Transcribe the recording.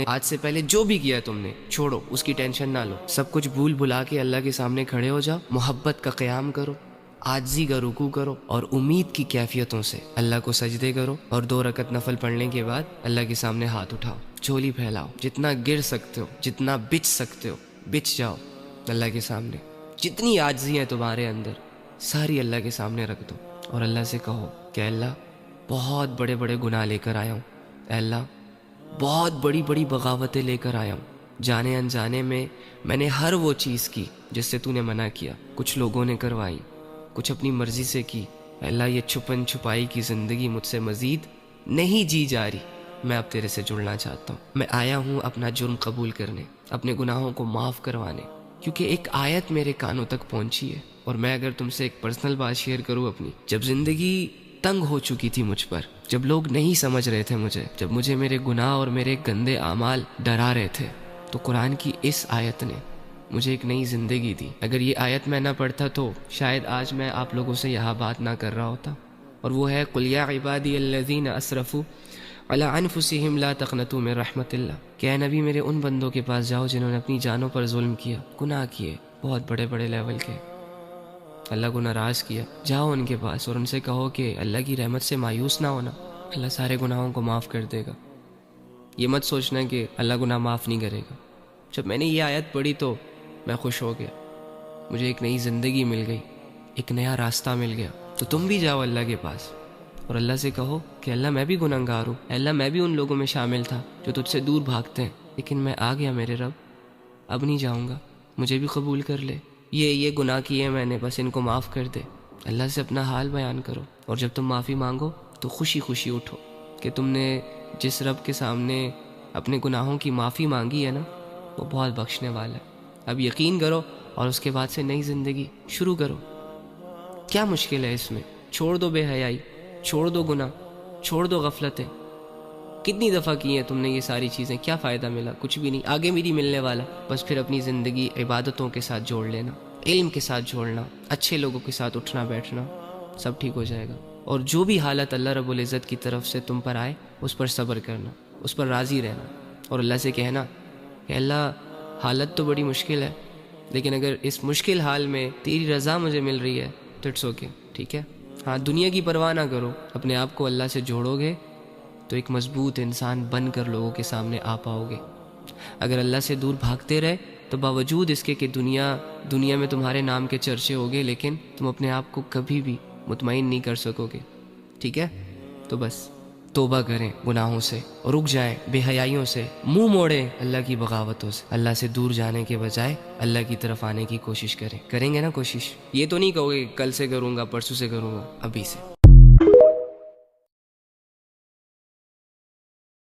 آج سے پہلے جو بھی کیا تم نے چھوڑو، اس کی ٹینشن نہ لو، سب کچھ بھول بھلا کے اللہ کے سامنے کھڑے ہو جاؤ، محبت کا قیام کرو، عاجزی کا رکوع کرو، اور امید کی کیفیتوں سے اللہ کو سجدے کرو، اور 2 رکعت نفل پڑھنے کے بعد اللہ کے سامنے ہاتھ اٹھاؤ، جھولی پھیلاؤ، جتنا گر سکتے ہو، جتنا بچ سکتے ہو بچ جاؤ اللہ کے سامنے، جتنی عاجزی ہے تمہارے اندر ساری اللہ کے سامنے رکھ دو، اور اللہ سے کہو کہ اللہ بہت بڑے بڑے گناہ لے کر آیا ہوں، اے اللہ بہت بڑی بڑی بغاوتیں لے کر آیا ہوں، جانے انجانے میں نے ہر وہ چیز کی جس سے تو نے منع کیا، کچھ لوگوں نے کروائی، کچھ اپنی مرضی سے کی، اے اللہ یہ چھپن چھپائی کی زندگی مجھ سے مزید نہیں جی جا رہی، میں اب تیرے سے جڑنا چاہتا ہوں، میں آیا ہوں اپنا جرم قبول کرنے، اپنے گناہوں کو معاف کروانے، کیونکہ ایک آیت میرے کانوں تک پہنچی ہے، اور میں اگر تم سے ایک پرسنل بات شیئر کروں اپنی، جب زندگی تنگ ہو چکی تھی مجھ پر، جب لوگ نہیں سمجھ رہے تھے مجھے، جب مجھے میرے گناہ اور میرے گندے اعمال ڈرا رہے تھے، تو قرآن کی اس آیت نے مجھے ایک نئی زندگی دی۔ اگر یہ آیت میں نہ پڑھتا تو شاید آج میں آپ لوگوں سے یہاں بات نہ کر رہا ہوتا، اور وہ ہے قُلْ يَا عِبَادِيَ الَّذِينَ أَسْرَفُوا عَلَىٰ أَنفُسِهِمْ لَا تَقْنَطُوا مِن رَحْمَةِ اللَّهِ کہ اے نبی میرے ان بندوں کے پاس جاؤ جنہوں نے اپنی جانوں پر ظلم کیا، گناہ کیے، بہت بڑے بڑے لیول کے، اللہ کو ناراض کیا، جاؤ ان کے پاس اور ان سے کہو کہ اللہ کی رحمت سے مایوس نہ ہونا، اللہ سارے گناہوں کو معاف کر دے گا۔ یہ مت سوچنا کہ اللہ گناہ معاف نہیں کرے گا۔ جب میں نے یہ آیت پڑھی تو میں خوش ہو گیا، مجھے ایک نئی زندگی مل گئی، ایک نیا راستہ مل گیا۔ تو تم بھی جاؤ اللہ کے پاس اور اللہ سے کہو کہ اللہ میں بھی گنہگار ہوں، اللہ میں بھی ان لوگوں میں شامل تھا جو تجھ سے دور بھاگتے ہیں، لیکن میں آ گیا میرے رب، اب نہیں جاؤں گا، مجھے بھی قبول کر لے، یہ گناہ کیے میں نے، بس ان کو معاف کر دے۔ اللہ سے اپنا حال بیان کرو، اور جب تم معافی مانگو تو خوشی خوشی اٹھو کہ تم نے جس رب کے سامنے اپنے گناہوں کی معافی مانگی ہے نا، وہ بہت بخشنے والا ہے۔ اب یقین کرو اور اس کے بعد سے نئی زندگی شروع کرو۔ کیا مشکل ہے اس میں؟ چھوڑ دو بے حیائی، چھوڑ دو گناہ، چھوڑ دو غفلتیں۔ کتنی دفعہ کی ہیں تم نے یہ ساری چیزیں، کیا فائدہ ملا؟ کچھ بھی نہیں، آگے بھی نہیں ملنے والا۔ بس پھر اپنی زندگی عبادتوں کے ساتھ جوڑ لینا، علم کے ساتھ جوڑنا، اچھے لوگوں کے ساتھ اٹھنا بیٹھنا، سب ٹھیک ہو جائے گا۔ اور جو بھی حالت اللہ رب العزت کی طرف سے تم پر آئے اس پر صبر کرنا، اس پر راضی رہنا، اور اللہ سے کہنا کہ اللہ حالت تو بڑی مشکل ہے، لیکن اگر اس مشکل حال میں تیری رضا مجھے مل رہی ہے تو اٹس اوکے، ٹھیک ہے۔ ہاں، دنیا کی پرواہ نہ کرو، اپنے آپ کو اللہ سے جوڑو گے تو ایک مضبوط انسان بن کر لوگوں کے سامنے آ پاؤ گے۔ اگر اللہ سے دور بھاگتے رہے تو باوجود اس کے کہ دنیا میں تمہارے نام کے چرچے ہوگے، لیکن تم اپنے آپ کو کبھی بھی مطمئن نہیں کر سکو گے، ٹھیک ہے۔ تو بس توبہ کریں گناہوں سے، رک جائیں بے حیائیوں سے، منہ موڑیں اللہ کی بغاوتوں سے، اللہ سے دور جانے کے بجائے اللہ کی طرف آنے کی کوشش کریں گے نا کوشش؟ یہ تو نہیں کہو گے کل سے کروں گا، پرسوں سے کروں گا، ابھی سے۔